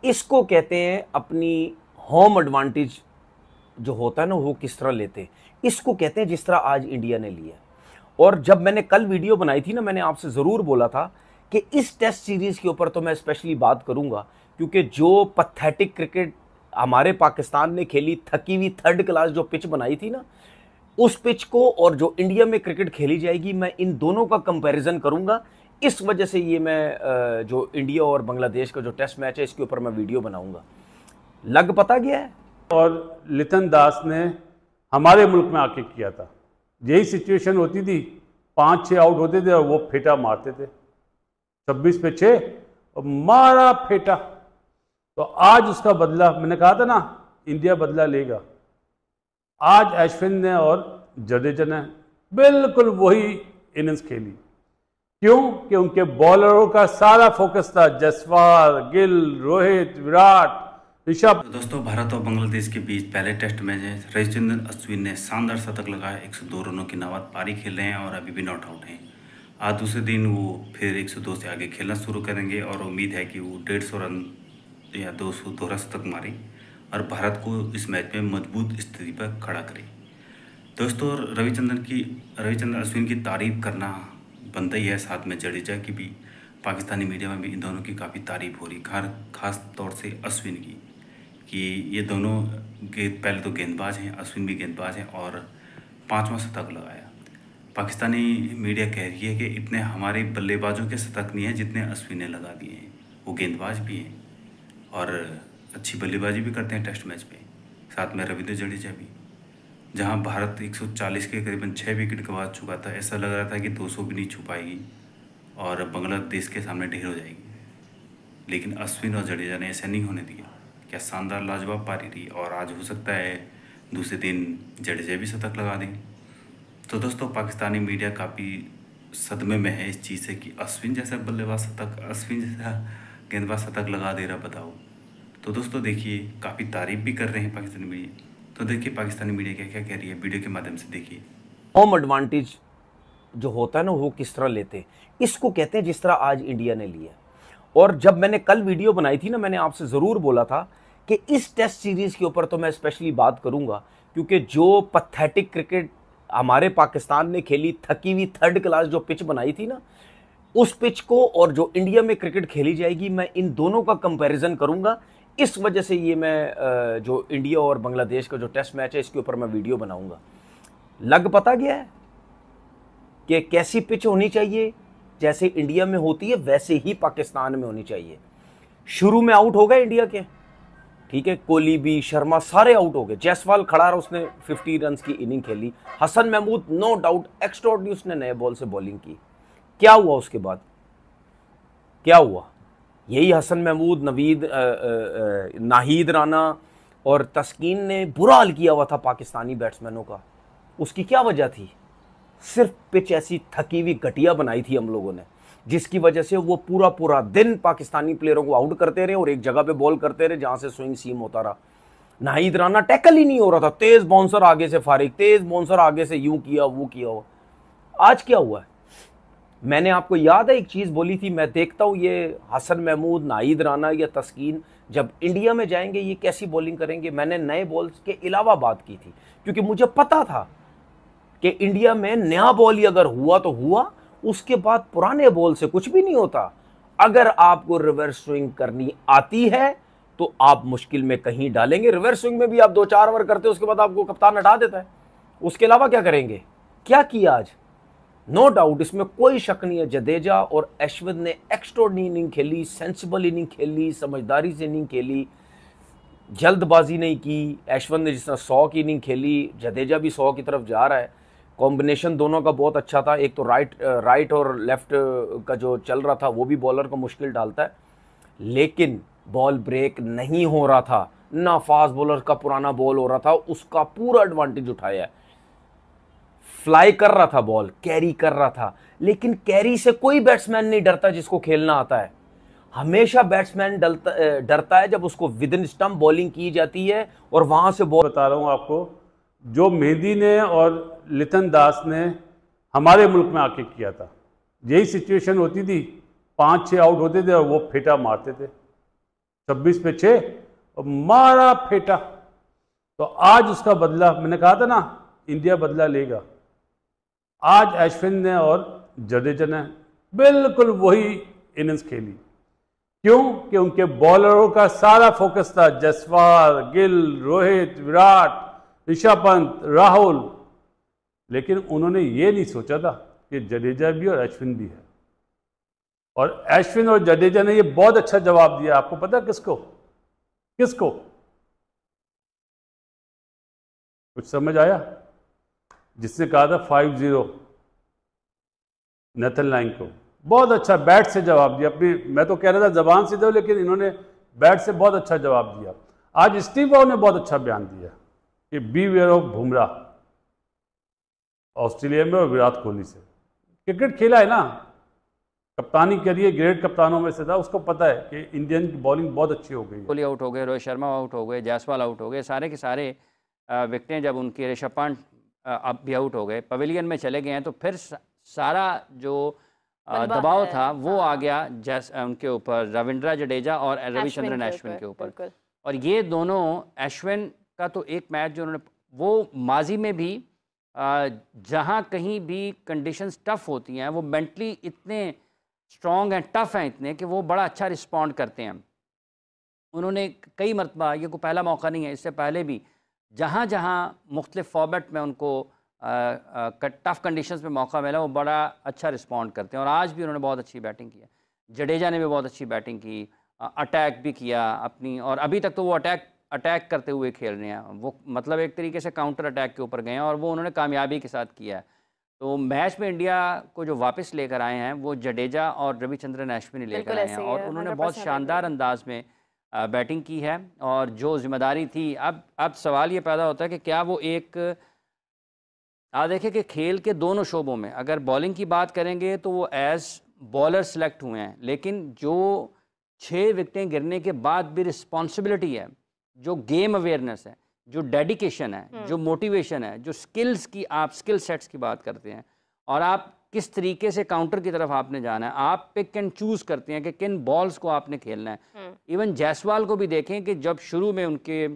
इसको कहते हैं अपनी होम एडवांटेज जो होता है ना, वो किस तरह लेते हैं। इसको कहते हैं जिस तरह आज इंडिया ने लिया। और जब मैंने कल वीडियो बनाई थी ना, मैंने आपसे ज़रूर बोला था कि इस टेस्ट सीरीज़ के ऊपर तो मैं स्पेशली बात करूंगा, क्योंकि जो पथेटिक क्रिकेट हमारे पाकिस्तान ने खेली, थकी हुई थर्ड क्लास जो पिच बनाई थी ना, उस पिच को और जो इंडिया में क्रिकेट खेली जाएगी, मैं इन दोनों का कंपैरिजन करूंगा। इस वजह से ये मैं जो इंडिया और बांग्लादेश का जो टेस्ट मैच है, इसके ऊपर मैं वीडियो बनाऊंगा। लग पता गया है। और लिटन दास ने हमारे मुल्क में आके किया था। यही सिचुएशन होती थी, 5-6 आउट होते थे और वो फेटा मारते थे, 26 पे 6 और मारा फेटा। तो आज उसका बदला, मैंने कहा था ना इंडिया बदला लेगा। आज अश्विन ने और जडेजा ने बिल्कुल वही इनिंग्स खेली। क्यों? कि उनके बॉलरों का सारा फोकस था जसवाल, गिल, रोहित, विराट, ऋषभ। तो दोस्तों, भारत और बांग्लादेश के बीच पहले टेस्ट मैच है। रविचंद्रन अश्विन ने शानदार शतक लगाया, 102 रनों की नाबाद पारी खेल रहे हैं और अभी भी नॉट आउट हैं। आज दूसरे दिन वो फिर 102 से आगे खेलना शुरू करेंगे और उम्मीद है कि वो 150 रन या 200 दोहरा शतक मारे और भारत को इस मैच में मजबूत स्थिति पर खड़ा करे। दोस्तों, रविचंद्रन अश्विन की तारीफ करना बनता ही है, साथ में जडेजा की भी। पाकिस्तानी मीडिया में भी इन दोनों की काफ़ी तारीफ हो रही, खास तौर से अश्विन की, कि ये दोनों पहले तो गेंदबाज हैं, अश्विन भी गेंदबाज हैं और 5वां शतक लगाया। पाकिस्तानी मीडिया कह रही है कि इतने हमारे बल्लेबाजों के शतक नहीं है जितने अश्विन ने लगा दिए हैं। वो गेंदबाज भी हैं और अच्छी बल्लेबाजी भी करते हैं टेस्ट मैच पे, साथ में रविंद्र जडेजा भी। जहां भारत 140 के करीबन 6 विकेट गंवा चुका था, ऐसा लग रहा था कि 200 भी नहीं छू पाएगी और बांग्लादेश के सामने ढेर हो जाएगी, लेकिन अश्विन और जडेजा ने ऐसा नहीं होने दिया। क्या शानदार लाजवाब पारी रही और आज हो सकता है दूसरे दिन जडेजा भी शतक लगा दें। तो दोस्तों, पाकिस्तानी मीडिया काफ़ी सदमे में है इस चीज़ से कि अश्विन जैसा बल्लेबाज शतक, अश्विन जैसा गेंदबाज शतक लगा दे रहा, बताओ। तो दोस्तों देखिए, काफ़ी तारीफ भी कर रहे हैं पाकिस्तानी मीडिया। तो देखिए पाकिस्तानी मीडिया क्या क्या कह रही है, वीडियो के माध्यम से देखिए। होम एडवांटेज जो होता है ना, वो किस तरह लेते हैं। इसको कहते हैं जिस तरह आज इंडिया ने लिया। और जब मैंने कल वीडियो बनाई थी ना, मैंने आपसे ज़रूर बोला था कि इस टेस्ट सीरीज़ के ऊपर तो मैं स्पेशली बात करूंगा, क्योंकि जो पथेटिक क्रिकेट हमारे पाकिस्तान ने खेली, थकी हुई थर्ड क्लास जो पिच बनाई थी ना, उस पिच को और जो इंडिया में क्रिकेट खेली जाएगी, मैं इन दोनों का कंपैरिजन करूंगा। इस वजह से ये मैं जो इंडिया और बांग्लादेश का जो टेस्ट मैच है, इसके ऊपर मैं वीडियो बनाऊंगा। लग पता गया है कि कैसी पिच होनी चाहिए। जैसे इंडिया में होती है वैसे ही पाकिस्तान में होनी चाहिए। शुरू में आउट हो गए इंडिया के, ठीक है, कोहली भी, शर्मा सारे आउट हो गए। जायसवाल खड़ा रहा, उसने 50 रन की इनिंग खेली। Hasan Mahmud no doubt extraordinary, उसने नए बॉल से बॉलिंग की। क्या हुआ उसके बाद? क्या हुआ? यही हसन महमूद, नाहिद राना और तस्कीन ने बुरा हाल किया हुआ था पाकिस्तानी बैट्समैनों का। उसकी क्या वजह थी? सिर्फ पिच ऐसी थकी हुई घटिया बनाई थी हम लोगों ने, जिसकी वजह से वो पूरा पूरा दिन पाकिस्तानी प्लेयरों को आउट करते रहे और एक जगह पे बॉल करते रहे जहां से स्विंग सीम होता रहा। नाहिद राना टैकल ही नहीं हो रहा था, तेज बाउंसर आगे से फारिग, तेज बाउंसर आगे से यूं किया वो किया हो। आज क्या हुआ है? मैंने आपको याद है एक चीज बोली थी, मैं देखता हूं ये हसन महमूद, नाहिद राना या तस्कीन जब इंडिया में जाएंगे ये कैसी बॉलिंग करेंगे। मैंने नए बॉल्स के अलावा बात की थी, क्योंकि मुझे पता था कि इंडिया में नया बॉल ही अगर हुआ तो हुआ, उसके बाद पुराने बॉल से कुछ भी नहीं होता। अगर आपको रिवर्स स्विंग करनी आती है तो आप मुश्किल में कहीं डालेंगे। रिवर्स स्विंग में भी आप 2-4 ओवर करते हो, उसके बाद आपको कप्तान हटा देता है। उसके अलावा क्या करेंगे? क्या किया आज? नो डाउट, इसमें कोई शक नहीं है, जडेजा और अश्विन ने एक्स्ट्राऑर्डिनरी इनिंग खेली, सेंसिबल इनिंग खेली, समझदारी से इनिंग खेली, जल्दबाजी नहीं की। अश्विन ने जिस तरह 100 की इनिंग खेली, जडेजा भी 100 की तरफ जा रहा है। कॉम्बिनेशन दोनों का बहुत अच्छा था। एक तो राइट और लेफ्ट का जो चल रहा था वो भी बॉलर को मुश्किल डालता है, लेकिन बॉल ब्रेक नहीं हो रहा था ना। फास्ट बॉलर का पुराना बॉल हो रहा था, उसका पूरा एडवांटेज उठाया है। फ्लाई कर रहा था बॉल, कैरी कर रहा था, लेकिन कैरी से कोई बैट्समैन नहीं डरता जिसको खेलना आता है। हमेशा बैट्समैन डरता है जब उसको विद इन स्टंप बॉलिंग की जाती है और वहां से बॉल। बता रहा हूँ आपको, जो मेहंदी ने और लिटन दास ने हमारे मुल्क में आके किया था। यही सिचुएशन होती थी, 5-6 आउट होते थे और वो फेटा मारते थे, 26 पे 6 और मारा फेटा। तो आज उसका बदला, मैंने कहा था ना इंडिया बदला लेगा। आज अश्विन ने और जडेजा ने बिल्कुल वही इनिंग्स खेली। क्यों? कि उनके बॉलरों का सारा फोकस था जसवाल, गिल, रोहित, विराट, ऋषभ पंत, राहुल, लेकिन उन्होंने ये नहीं सोचा था कि जडेजा भी और अश्विन भी है। और अश्विन और जडेजा ने ये बहुत अच्छा जवाब दिया। आपको पता किसको? किसको? कुछ समझ आया? जिसने कहा था 5-0 नेथन लाइन को, बहुत अच्छा बैट से जवाब दिया। अपनी, मैं तो कह रहा था जबान से दो, लेकिन इन्होंने बैट से बहुत अच्छा जवाब दिया। आज स्टीव वाउ ने बहुत अच्छा बयान दिया कि beware of Bumrah, Australia में और विराट कोहली से। क्रिकेट खेला है ना, कप्तानी करिए, ग्रेट कप्तानों में से था, उसको पता है कि इंडियन की बॉलिंग बहुत अच्छी हो गई है। कोहली आउट हो गए, रोहित शर्मा आउट हो गए, जायसवाल आउट हो गए, सारे के सारे विकेटें जब उनके, ऋषभ पंत अब भी आउट हो गए, पवेलियन में चले गए हैं, तो फिर सारा जो दबाव था वो आ गया उनके ऊपर, रविंद्र जडेजा और रविचंद्रन अश्विन के ऊपर। और ये दोनों, अश्विन का तो एक मैच जो उन्होंने, वो माजी में भी जहाँ कहीं भी कंडीशंस टफ होती हैं, वो मेंटली इतने स्ट्रॉन्ग हैं, टफ हैं इतने, कि वो बड़ा अच्छा रिस्पॉन्ड करते हैं। उन्होंने कई मरतबा, ये कोई पहला मौका नहीं है, इससे पहले भी जहाँ जहाँ मुख्तलिफ फॉर्मेट में उनको टफ कंडीशंस में मौका मिला, वो बड़ा अच्छा रिस्पॉन्ड करते हैं। और आज भी उन्होंने बहुत अच्छी बैटिंग की है। जडेजा ने भी बहुत अच्छी बैटिंग की, अटैक भी किया अपनी, और अभी तक तो वो अटैक करते हुए खेल रहे हैं। वो मतलब एक तरीके से काउंटर अटैक के ऊपर गए हैं, और वो उन्होंने कामयाबी के साथ किया है। तो मैच में इंडिया को जो वापस लेकर आए हैं वो जडेजा और रविचंद्रन अश्विन लेकर आए हैं, और उन्होंने बहुत शानदार अंदाज में बैटिंग की है। और जो जिम्मेदारी थी, अब सवाल ये पैदा होता है कि क्या वो एक, आप देखें कि खेल के दोनों शोबों में, अगर बॉलिंग की बात करेंगे तो वो एज बॉलर सेलेक्ट हुए हैं, लेकिन जो 6 विकेटें गिरने के बाद भी रिस्पॉन्सिबिलिटी है, जो गेम अवेयरनेस है, जो डेडिकेशन है, जो मोटिवेशन है, जो स्किल्स की, आप स्किल सेट्स की बात करते हैं, और आप किस तरीके से काउंटर की तरफ आपने जाना है, आप पिक एंड चूज़ करते हैं कि किन बॉल्स को आपने खेलना है। इवन जायसवाल को भी देखें कि जब शुरू में उनके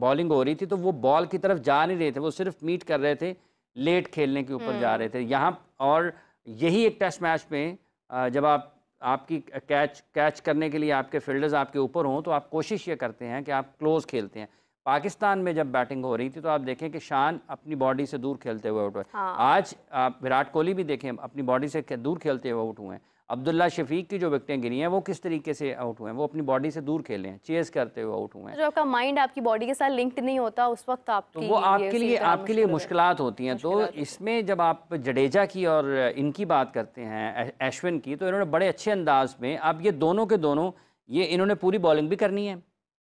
बॉलिंग हो रही थी तो वो बॉल की तरफ जा नहीं रहे थे, वो सिर्फ मीट कर रहे थे, लेट खेलने के ऊपर जा रहे थे यहाँ। और यही एक टेस्ट मैच में जब आपकी कैच करने के लिए आपके फील्डर्स आपके ऊपर हों, तो आप कोशिश ये करते हैं कि आप क्लोज खेलते हैं। पाकिस्तान में जब बैटिंग हो रही थी तो आप देखें कि शान अपनी बॉडी से दूर खेलते हुए आउट हुए। आज विराट कोहली भी देखें अपनी बॉडी से दूर खेलते हुए आउट हुए हैं। अब्दुल्ला शफीक की जो विकेटें गिरी हैं वो किस तरीके से आउट हुए हैं, वो अपनी बॉडी से दूर खेले हैं, चेस करते हुए आउट हुए हैं। जो आपका माइंड आपकी बॉडी के साथ लिंक्ड नहीं होता उस वक्त आपकी, तो वो आपके लिए मुश्किलात होती हैं। तो इसमें जब आप जडेजा की और इनकी बात करते हैं, अश्विन की, तो इन्होंने बड़े अच्छे अंदाज में, अब ये दोनों के दोनों, ये इन्होंने पूरी बॉलिंग भी करनी है,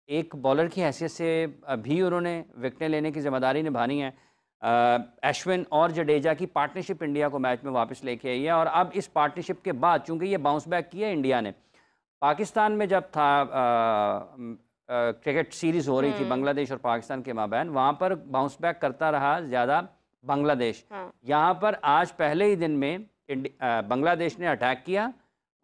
एक बॉलर की हैसियत से भी उन्होंने विकेटें लेने की जिम्मेदारी निभानी है। अश्विन और जडेजा की पार्टनरशिप इंडिया को मैच में वापस लेके आई है। और अब इस पार्टनरशिप के बाद, चूंकि ये बाउंस बैक किया इंडिया ने, पाकिस्तान में जब था क्रिकेट सीरीज़ हो रही थी बांग्लादेश और पाकिस्तान के माबैन, वहाँ पर बाउंस बैक करता रहा ज़्यादा बांग्लादेश। यहाँ पर आज पहले ही दिन में बांग्लादेश ने अटैक किया,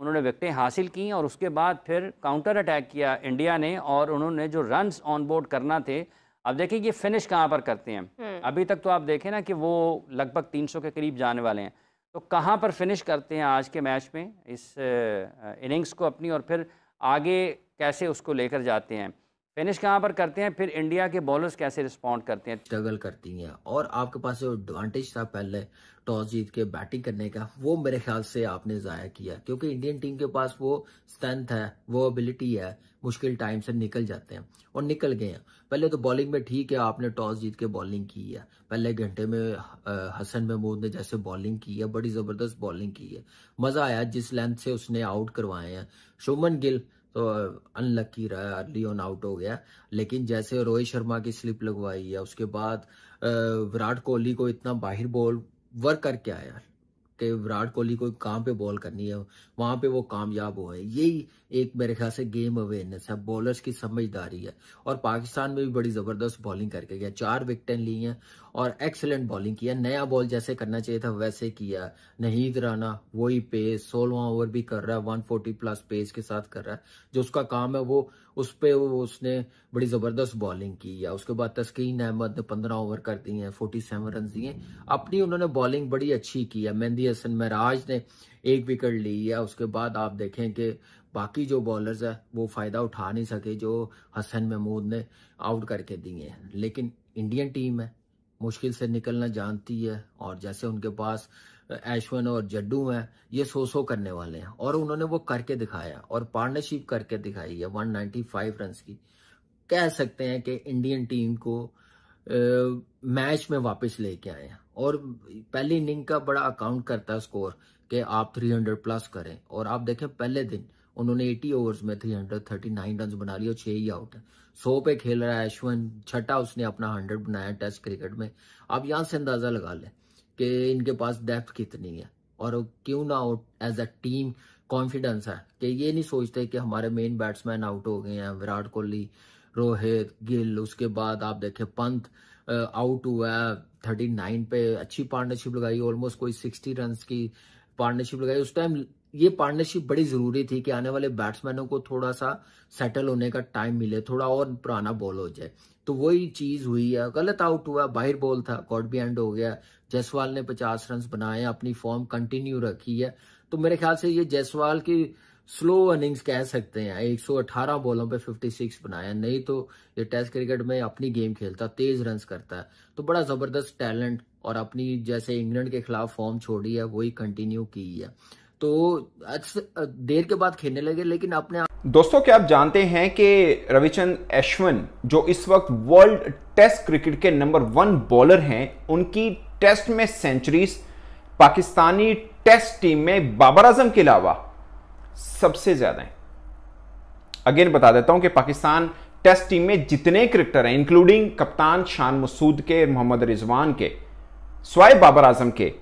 उन्होंने विकेटें हासिल की, और उसके बाद फिर काउंटर अटैक किया इंडिया ने, और उन्होंने जो रन्स ऑन बोर्ड करना थे, अब देखिए ये फिनिश कहाँ पर करते हैं। अभी तक तो आप देखें ना कि वो लगभग 300 के करीब जाने वाले हैं, तो कहाँ पर फिनिश करते हैं आज के मैच में इस इनिंग्स को अपनी, और फिर आगे कैसे उसको लेकर जाते हैं, फिनिश कहाँ पर करते हैं, फिर इंडिया के बॉलर्स कैसे रिस्पॉन्ड करते हैं, स्ट्रगल करती हैं। और आपके पास जो एडवांटेज था पहले टॉस जीत के बैटिंग करने का, वो मेरे ख्याल से आपने ज़ाया किया, क्योंकि इंडियन टीम के पास वो स्ट्रेंथ है, वो एबिलिटी है, मुश्किल टाइम से निकल जाते हैं, और निकल गए हैं। पहले तो बॉलिंग में ठीक है, आपने टॉस जीत के बॉलिंग की है, पहले घंटे में हसन महमूद ने जैसे बॉलिंग की है, बड़ी ज़बरदस्त बॉलिंग की है, मज़ा आया जिस लेंथ से उसने आउट करवाए हैं। शुभमन गिल तो अनलकी रहा, अर्ली ऑन आउट हो गया, लेकिन जैसे रोहित शर्मा की स्लिप लगवाई है, उसके बाद विराट कोहली को इतना बाहर बॉल वर्क करके आया कि विराट कोहली को कहाँ पे बॉल करनी है वहां पे वो कामयाब हुए। यही एक मेरे ख्याल से गेम अवेयरनेस है, बॉलर्स की समझदारी है। और पाकिस्तान में भी बड़ी जबरदस्त बॉलिंग करके गया, 4 विकेटें ली हैं और एक्सीलेंट बॉलिंग किया, नया बॉल जैसे करना चाहिए था वैसे किया। नहीद राना वही पेस, 16वां ओवर भी कर रहा है, 140 प्लस पेस के साथ कर रहा है, जो उसका काम है वो उस पे उसने बड़ी ज़बरदस्त बॉलिंग की है। उसके बाद तस्कीन अहमद ने 15 ओवर कर दिए हैं, 47 रन दिए। अपनी उन्होंने बॉलिंग बड़ी अच्छी की है। मेहंदी हसन महराज ने 1 विकेट ली है। उसके बाद आप देखें कि बाकी जो बॉलर्स है वो फ़ायदा उठा नहीं सके जो हसन महमूद ने आउट करके दिए हैं। लेकिन इंडियन टीम है, मुश्किल से निकलना जानती है, और जैसे उनके पास ऐश्वन और जड्डू हैं, ये 100 करने वाले हैं, और उन्होंने वो करके दिखाया और पार्टनरशिप करके दिखाई है 195 रन की। कह सकते हैं कि इंडियन टीम को मैच में वापस लेके आए हैं। और पहली इनिंग का बड़ा अकाउंट करता है स्कोर कि आप 300 प्लस करें, और आप देखें पहले दिन उन्होंने 80 ओवर्स में 339 रन बना लिए और 6 ही आउट है। 100 पे खेल रहा है ऐश्वन, छठा उसने अपना 100 बनाया टेस्ट क्रिकेट में। आप यहां से अंदाजा लगा लें कि इनके पास डेप्थ कितनी है, और क्यों ना हो एज अ टीम कॉन्फिडेंस है कि ये नहीं सोचते कि हमारे मेन बैट्समैन आउट हो गए हैं, विराट कोहली, रोहित, गिल। उसके बाद आप देखें पंत आउट हुआ है 39 पे, अच्छी पार्टनरशिप लगाई, ऑलमोस्ट कोई 60 रन की पार्टनरशिप लगाई। उस टाइम ये पार्टनरशिप बड़ी जरूरी थी कि आने वाले बैट्समैनों को थोड़ा सा सेटल होने का टाइम मिले, थोड़ा और पुराना बॉल हो जाए। तो वही चीज हुई है। गलत आउट हुआ, बाहर बॉल था, कॉट भी एंड हो गया। जायसवाल ने 50 रन बनाए, अपनी फॉर्म कंटिन्यू रखी है। तो मेरे ख्याल से ये जायसवाल की स्लो इनिंग्स कह सकते हैं। 118 बॉलों पे 56 बनाया, नहीं तो ये टेस्ट क्रिकेट में अपनी गेम खेलता, तेज रन करता है। तो बड़ा जबरदस्त टैलेंट, और अपनी जैसे इंग्लैंड के खिलाफ फॉर्म छोड़ी है वही कंटिन्यू की है। तो देर के बाद खेलने लगे, लेकिन अपने दोस्तों क्या आप जानते हैं कि रविचंद्रन अश्विन जो इस वक्त वर्ल्ड टेस्ट क्रिकेट के नंबर 1 बॉलर हैं, उनकी टेस्ट में सेंचुरीज पाकिस्तानी टेस्ट टीम में बाबर आजम के अलावा सबसे ज्यादा है। अगेन बता देता हूं कि पाकिस्तान टेस्ट टीम में जितने क्रिकेटर हैं, इंक्लूडिंग कप्तान शान मसूद के, मोहम्मद रिजवान के, स्वाए बाबर आजम के,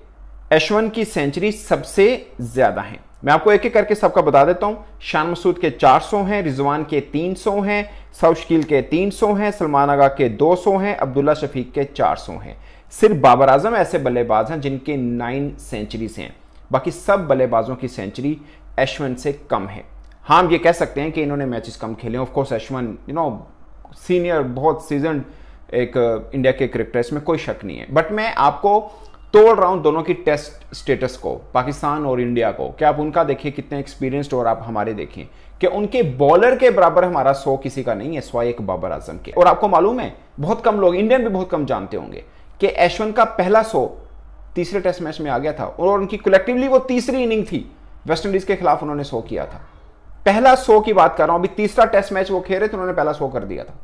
अश्विन की सेंचुरी सबसे ज्यादा है। मैं आपको एक एक करके सबका बता देता हूं। शान मसूद के 400 हैं, रिजवान के 300 हैं, सौशकील के 300 हैं, सलमान आगा के 200 हैं, अब्दुल्ला शफीक के 400 हैं। सिर्फ बाबर आजम ऐसे बल्लेबाज हैं जिनके 9 सेंचुरीज हैं। बाकी सब बल्लेबाजों की सेंचुरी अश्विन से कम है। हाँ, हम ये कह सकते हैं कि इन्होंने मैचेस कम खेले। ऑफ कोर्स अश्विन सीनियर, बहुत सीजन एक इंडिया के क्रिकेटर, इसमें कोई शक नहीं है। बट मैं आपको तोड़ रहा हूं दोनों की टेस्ट स्टेटस को, पाकिस्तान और इंडिया को, कि आप उनका देखिए कितने एक्सपीरियंस्ड, और आप हमारे देखें कि उनके बॉलर के बराबर हमारा 100 किसी का नहीं है, स्वाय एक बाबर आजम के। और आपको मालूम है, बहुत कम लोग, इंडियन भी बहुत कम जानते होंगे कि अश्विन का पहला 100 तीसरे टेस्ट मैच में आ गया था, और उनकी कलेक्टिवली वो तीसरी इनिंग थी, वेस्ट इंडीज के खिलाफ उन्होंने 100 किया था। पहला 100 की बात कर रहा हूं, अभी तीसरा टेस्ट मैच वो खेल रहे थे, उन्होंने पहला 100 कर दिया था।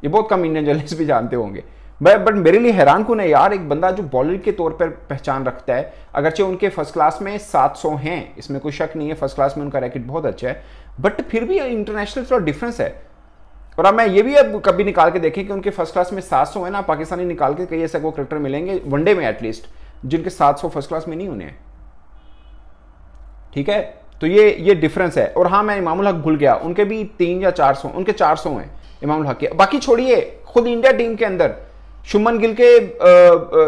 ये बहुत कम इंडियन जर्नलिस्ट भी जानते होंगे। बट मेरे लिए हैरान कौन है यार, एक बंदा जो बॉलर के तौर पर पहचान रखता है, अगरचे उनके फर्स्ट क्लास में 700 हैं, इसमें कोई शक नहीं है, फर्स्ट क्लास में उनका रैकेट बहुत अच्छा है, बट फिर भी इंटरनेशनल थोड़ा डिफरेंस है। और अब मैं ये भी अब कभी निकाल के देखें कि उनके फर्स्ट क्लास में 700 है ना, पाकिस्तानी निकाल के कई ऐसे को क्रिकेटर मिलेंगे वनडे में एटलीस्ट जिनके 700 फर्स्ट क्लास में नहीं होने हैं। ठीक है, तो ये डिफरेंस है। और हाँ, मैं इमामुल हक भूल गया, उनके भी 3 या 400, उनके 400 हैं इमामुल हक के। बाकी छोड़िए, खुद इंडिया टीम के अंदर शुभमन गिल के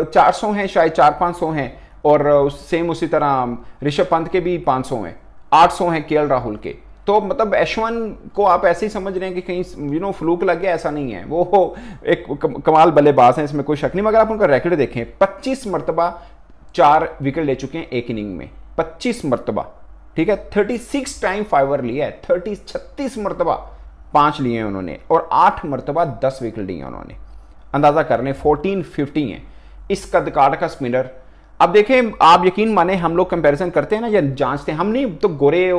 400 हैं, शायद 400-500 हैं, और सेम उसी तरह ऋषभ पंत के भी 500 हैं, 800 हैं केएल राहुल के। तो मतलब अश्विन को आप ऐसे ही समझ रहे हैं कि कहीं फ्लूक लग गया, ऐसा नहीं है। वो एक कमाल बल्लेबाज हैं, इसमें कोई शक नहीं। मगर आप उनका रैकेट देखें, 25 मरतबा 4 विकेट ले चुके हैं एक इनिंग में, 25 मरतबा। ठीक है, 36 टाइम 5 लिया है, 36 मरतबा 5 लिए हैं उन्होंने, और 8 मरतबा 10 विकेट लिए उन्होंने। अंदाजा कर लें 14-15 है इस कदकाठ का स्पिनर। अब देखें, आप यकीन माने, हम लोग कंपैरिजन करते हैं ना या जांचते हैं, हम नहीं तो गोरे